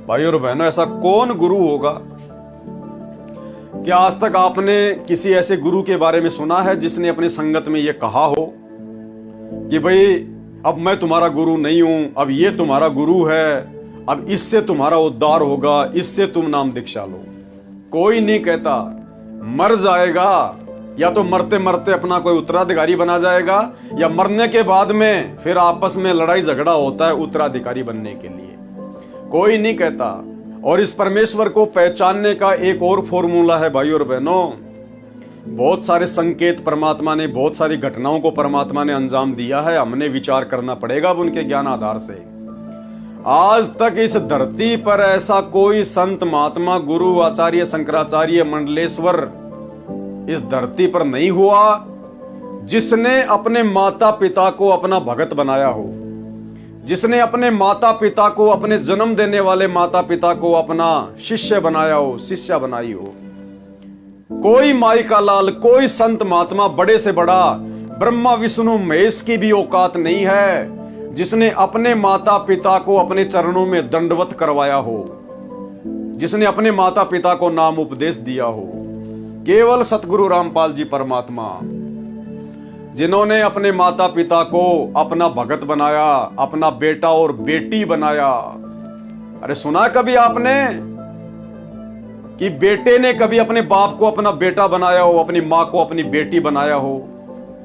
भाइयों और बहनों, ऐसा कौन गुरु होगा? क्या आज तक आपने किसी ऐसे गुरु के बारे में सुना है जिसने अपनी संगत में यह कहा हो कि भाई अब मैं तुम्हारा गुरु नहीं हूं, अब ये तुम्हारा गुरु है, अब इससे तुम्हारा उद्धार होगा, इससे तुम नाम दीक्षा लो? कोई नहीं कहता। मर जाएगा या तो मरते मरते अपना कोई उत्तराधिकारी बना जाएगा, या मरने के बाद में फिर आपस में लड़ाई झगड़ा होता है उत्तराधिकारी बनने के लिए। कोई नहीं कहता। और इस परमेश्वर को पहचानने का एक और फॉर्मूला है भाइयों और बहनों। बहुत सारे संकेत परमात्मा ने, बहुत सारी घटनाओं को परमात्मा ने अंजाम दिया है। हमने विचार करना पड़ेगा अब उनके ज्ञान आधार से। आज तक इस धरती पर ऐसा कोई संत, महात्मा, गुरु, आचार्य, शंकराचार्य, मंडलेश्वर इस धरती पर नहीं हुआ जिसने अपने माता पिता को अपना भगत बनाया हो, जिसने अपने माता पिता को, अपने जन्म देने वाले माता पिता को अपना शिष्य बनाया हो, शिष्या बनाई हो। कोई माई का लाल, कोई संत महात्मा, बड़े से बड़ा, ब्रह्मा विष्णु महेश की भी औकात नहीं है जिसने अपने माता पिता को अपने चरणों में दंडवत करवाया हो, जिसने अपने माता पिता को नाम उपदेश दिया हो। केवल सतगुरु रामपाल जी परमात्मा, जिन्होंने अपने माता पिता को अपना भगत बनाया, अपना बेटा और बेटी बनाया। अरे सुना कभी आपने कि बेटे ने कभी अपने बाप को अपना बेटा बनाया हो, अपनी मां को अपनी बेटी बनाया हो?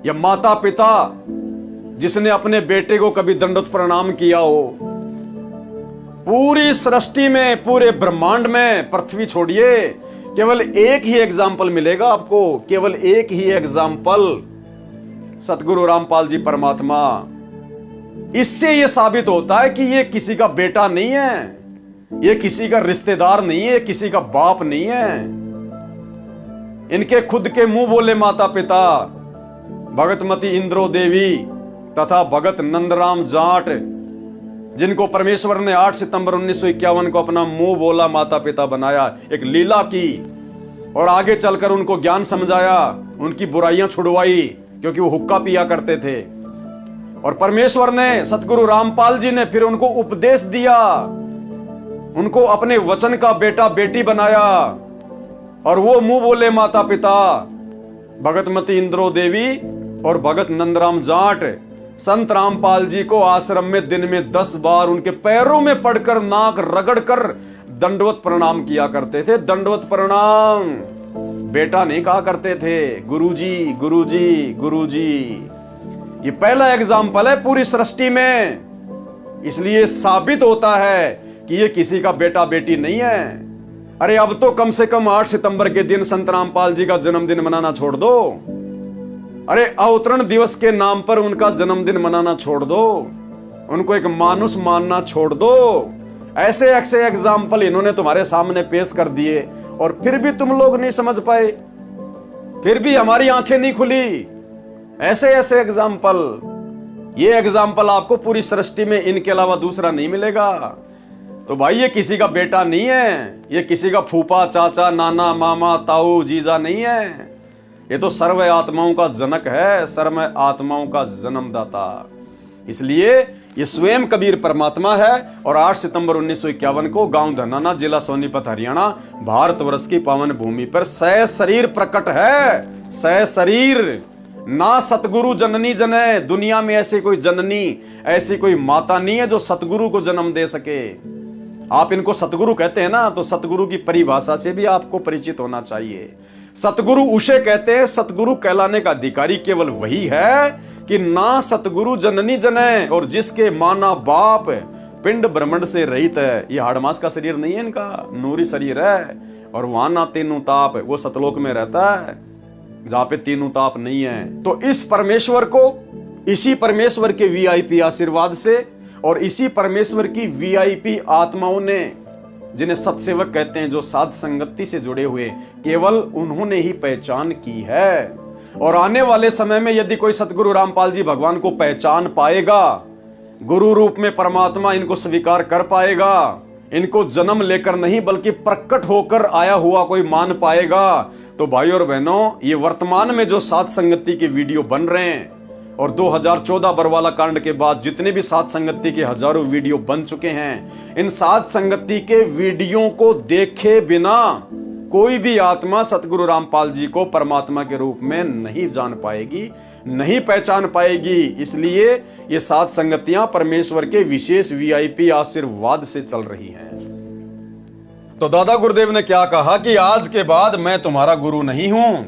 या माता पिता जिसने अपने बेटे को कभी दंडवत प्रणाम किया हो? पूरी सृष्टि में, पूरे ब्रह्मांड में, पृथ्वी छोड़िए, केवल एक ही एग्जाम्पल मिलेगा आपको, केवल एक ही एग्जाम्पल, सतगुरु रामपाल जी परमात्मा। इससे यह साबित होता है कि यह किसी का बेटा नहीं है, यह किसी का रिश्तेदार नहीं है, किसी का बाप नहीं है। इनके खुद के मुंह बोले माता पिता भगतमती इंद्रो देवी तथा भगत नंदराम जाट, जिनको परमेश्वर ने 8 सितंबर 1951 को अपना मुंह बोला माता पिता बनाया, एक लीला की और आगे चलकर उनको ज्ञान समझाया, उनकी बुराइयां छुड़वाई, क्योंकि वो हुक्का पिया करते थे। और परमेश्वर ने, सतगुरु रामपाल जी ने फिर उनको उपदेश दिया, उनको अपने वचन का बेटा बेटी बनाया। और वो मुंह बोले माता पिता भगतमती इंद्रो देवी और भगत नंदराम जाट संत रामपाल जी को आश्रम में दिन में 10 बार उनके पैरों में पड़कर, नाक रगड़कर दंडवत प्रणाम किया करते थे। दंडवत प्रणाम, बेटा नहीं कहा करते थे, गुरुजी गुरुजी गुरुजी। ये पहला एग्जाम्पल है पूरी सृष्टि में। इसलिए साबित होता है कि ये किसी का बेटा बेटी नहीं है। अरे अब तो कम से कम 8 सितंबर के दिन संत रामपाल जी का जन्मदिन मनाना छोड़ दो। अरे अवतरण दिवस के नाम पर उनका जन्मदिन मनाना छोड़ दो, उनको एक मानुष मानना छोड़ दो। ऐसे ऐसे एग्जाम्पल इन्होंने तुम्हारे सामने पेश कर दिए और फिर भी तुम लोग नहीं समझ पाए, फिर भी हमारी आंखें नहीं खुली। ऐसे ऐसे एग्जाम्पल, ये एग्जाम्पल आपको पूरी सृष्टि में इनके अलावा दूसरा नहीं मिलेगा। तो भाई ये किसी का बेटा नहीं है, ये किसी का फूफा, चाचा, नाना, मामा, ताऊ, जीजा नहीं है। ये तो सर्व आत्माओं का जनक है, सर्व आत्माओं का जन्मदाता। इसलिए ये स्वयं कबीर परमात्मा है। और 8 सितंबर 1951 को गांव धनाना, जिला सोनीपत, हरियाणा, भारतवर्ष की पावन भूमि पर सशरीर प्रकट है। सशरीर, ना सतगुरु जननी जने। दुनिया में ऐसी कोई जननी, ऐसी कोई माता नहीं है जो सतगुरु को जन्म दे सके। आप इनको सतगुरु कहते हैं ना, तो सतगुरु की परिभाषा से भी आपको परिचित होना चाहिए। सतगुरु उसे कहते हैं, सतगुरु कहलाने का अधिकारी केवल वही है कि ना सतगुरु जननी जने, और जिसके माना बाप पिंड ब्रह्मांड से रहित है। ये हाड़मास का शरीर नहीं है, इनका नूरी शरीर है। और वहां ना तीनों ताप, वो सतलोक में रहता है जहां पे तीनों ताप नहीं है। तो इस परमेश्वर को, इसी परमेश्वर के वीआईपी आशीर्वाद से और इसी परमेश्वर की वीआईपी आत्माओं ने, जिन्हें सत्सेवक कहते हैं, जो साध संगति से जुड़े हुए, केवल उन्होंने ही पहचान की है। और आने वाले समय में यदि कोई सतगुरु रामपाल जी भगवान को पहचान पाएगा, गुरु रूप में परमात्मा इनको स्वीकार कर पाएगा, इनको जन्म लेकर नहीं बल्कि प्रकट होकर आया हुआ कोई मान पाएगा, तो भाइयों और बहनों, ये वर्तमान में जो साध संगति के वीडियो बन रहे हैं और 2014 बरवाला कांड के बाद जितने भी साध संगति के हजारों वीडियो बन चुके हैं, इन साध संगति के वीडियो को देखे बिना कोई भी आत्मा सतगुरु रामपाल जी को परमात्मा के रूप में नहीं जान पाएगी, नहीं पहचान पाएगी। इसलिए ये साध संगतियां परमेश्वर के विशेष वीआईपी आशीर्वाद से चल रही हैं। तो दादा गुरुदेव ने क्या कहा कि आज के बाद मैं तुम्हारा गुरु नहीं हूं।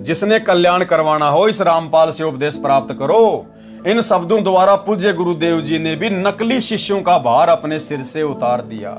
जिसने कल्याण करवाना हो इस रामपाल से उपदेश प्राप्त करो। इन शब्दों द्वारा पूज्य गुरुदेव जी ने भी नकली शिष्यों का भार अपने सिर से उतार दिया।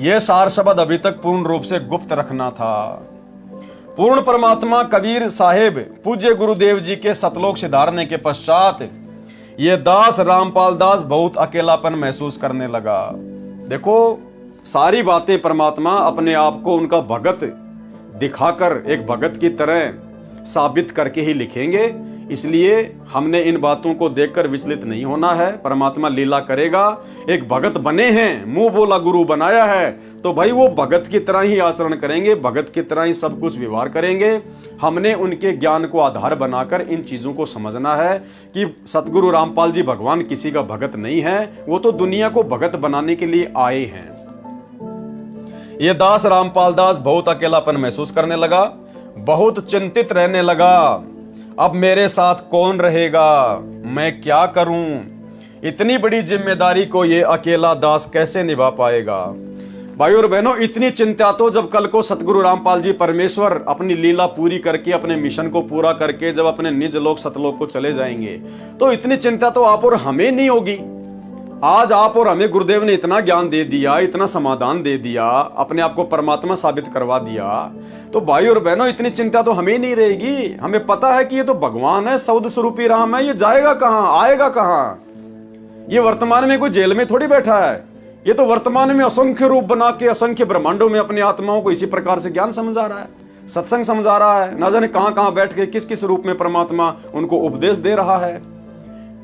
यह सार शब्द अभी तक पूर्ण रूप से गुप्त रखना था। पूर्ण परमात्मा कबीर साहेब पूज्य गुरुदेव जी के सतलोक सिधारने के पश्चात ये दास रामपाल दास बहुत अकेलापन महसूस करने लगा। देखो, सारी बातें परमात्मा अपने आप को उनका भगत दिखाकर एक भगत की तरह साबित करके ही लिखेंगे। इसलिए हमने इन बातों को देखकर विचलित नहीं होना है। परमात्मा लीला करेगा। एक भगत बने हैं, मुंह बोला गुरु बनाया है, तो भाई वो भगत की तरह ही आचरण करेंगे, भगत की तरह ही सब कुछ व्यवहार करेंगे। हमने उनके ज्ञान को आधार बनाकर इन चीजों को समझना है कि सतगुरु रामपाल जी भगवान किसी का भगत नहीं है, वो तो दुनिया को भगत बनाने के लिए आए हैं। ये दास रामपाल दास बहुत अकेलापन महसूस करने लगा, बहुत चिंतित रहने लगा। अब मेरे साथ कौन रहेगा, मैं क्या करूं? इतनी बड़ी जिम्मेदारी को ये अकेला दास कैसे निभा पाएगा? भाइयों और बहनों, इतनी चिंता तो जब कल को सतगुरु रामपाल जी परमेश्वर अपनी लीला पूरी करके, अपने मिशन को पूरा करके जब अपने निज लोक सतलोक को चले जाएंगे, तो इतनी चिंता तो आप और हमें नहीं होगी। आज आप और हमें गुरुदेव ने इतना ज्ञान दे दिया, इतना समाधान दे दिया, अपने आप को परमात्मा साबित करवा दिया, तो भाई और बहनों इतनी चिंता तो हमें नहीं रहेगी। हमें पता है कि ये तो भगवान है, सौद स्वरूपी राम है, ये जाएगा कहां, आएगा कहां? ये वर्तमान में कोई जेल में थोड़ी बैठा है। ये तो वर्तमान में असंख्य रूप बना के असंख्य ब्रह्मांडों में अपनी आत्माओं को इसी प्रकार से ज्ञान समझा रहा है, सत्संग समझा रहा है। ना जाने कहां कहां बैठ के किस किस रूप में परमात्मा उनको उपदेश दे रहा है।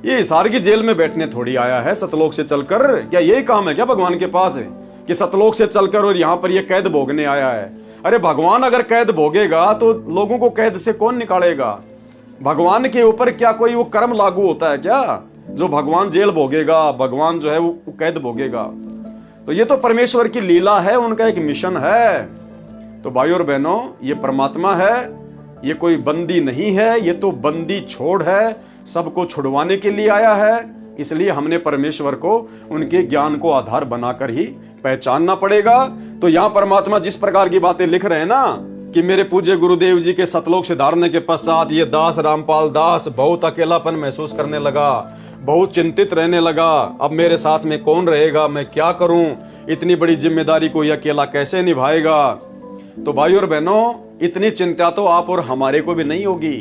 ये हिसार की जेल में बैठने थोड़ी आया है सतलोक से चलकर। क्या यही काम है क्या भगवान के पास है कि सतलोक से चलकर और यहां पर ये कैद भोगने आया है? अरे भगवान अगर कैद भोगेगा तो लोगों को कैद से कौन निकालेगा? भगवान के ऊपर क्या कोई वो कर्म लागू होता है क्या जो भगवान जेल भोगेगा, भगवान जो है वो कैद भोगेगा? तो ये तो परमेश्वर की लीला है, उनका एक मिशन है। तो भाइयों और बहनों, ये परमात्मा है, ये कोई बंदी नहीं है, ये तो बंदी छोड़ है, सबको छुड़वाने के लिए आया है। इसलिए हमने परमेश्वर को उनके ज्ञान को आधार बनाकर ही पहचानना पड़ेगा। तो यहां परमात्मा जिस प्रकार की बातें लिख रहे हैं ना कि मेरे पूज्य गुरुदेव जी के सतलोक से धारने के पश्चात ये दास रामपाल दास बहुत अकेलापन महसूस करने लगा, बहुत चिंतित रहने लगा। अब मेरे साथ में कौन रहेगा, मैं क्या करूं? इतनी बड़ी जिम्मेदारी को ये अकेला कैसे निभाएगा? तो भाइयों और बहनों, इतनी चिंता तो आप और हमारे को भी नहीं होगी,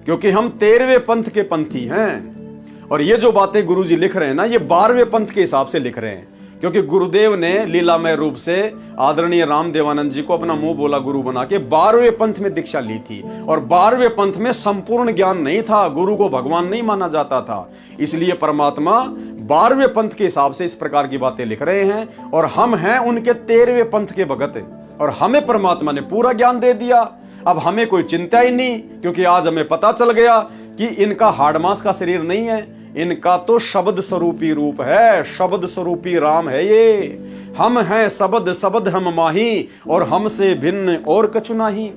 क्योंकि हम 13वें पंथ के पंथी हैं। और ये जो बातें गुरुजी लिख रहे हैं ना, ये 12वें पंथ के हिसाब से लिख रहे हैं, क्योंकि गुरुदेव ने लीलामय रूप से आदरणीय रामदेवानंद जी को अपना मुंह बोला गुरु बना के 12वें पंथ में दीक्षा ली थी। और 12वें पंथ में संपूर्ण ज्ञान नहीं था, गुरु को भगवान नहीं माना जाता था। इसलिए परमात्मा 12वें पंथ के हिसाब से इस प्रकार की बातें लिख रहे हैं, और हम हैं उनके 13वें पंथ के भगत, और हमें परमात्मा ने पूरा ज्ञान दे दिया। अब हमें कोई चिंता ही नहीं, क्योंकि आज हमें पता चल गया कि इनका हाड़ मांस का शरीर नहीं है, इनका तो शब्द स्वरूपी रूप है, शब्द स्वरूपी राम है ये। हम हैं शब्द, शब्द हम माही, और हमसे भिन्न और कछु नहीं।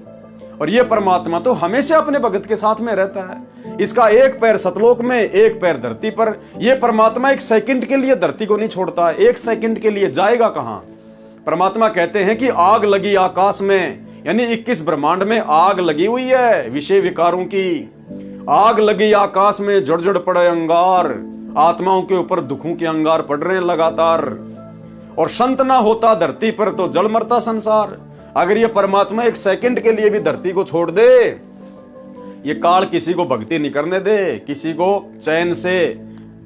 और ये परमात्मा तो हमेशा अपने भगत के साथ में रहता है। इसका एक पैर सतलोक में, एक पैर धरती पर। ये परमात्मा एक सेकंड के लिए धरती को नहीं छोड़ता, एक सेकंड के लिए जाएगा कहां? परमात्मा कहते हैं कि आग लगी आकाश में, यानी 21 ब्रह्मांड में आग लगी हुई है विषय विकारों की। आग लगी आकाश में, जड़ जड़ पड़े अंगार, आत्माओं के ऊपर दुखों के अंगार पड़ रहे हैं लगातार। और संत ना होता धरती पर तो जल मरता संसार। अगर ये परमात्मा एक सेकंड के लिए भी धरती को छोड़ दे, ये काल किसी को भक्ति नहीं करने दे, किसी को चैन से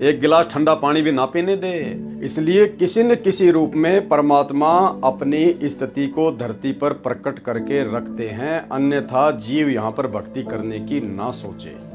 एक गिलास ठंडा पानी भी ना पीने दे। इसलिए किसी न किसी रूप में परमात्मा अपनी स्थिति को धरती पर प्रकट करके रखते हैं, अन्यथा जीव यहां पर भक्ति करने की ना सोचे।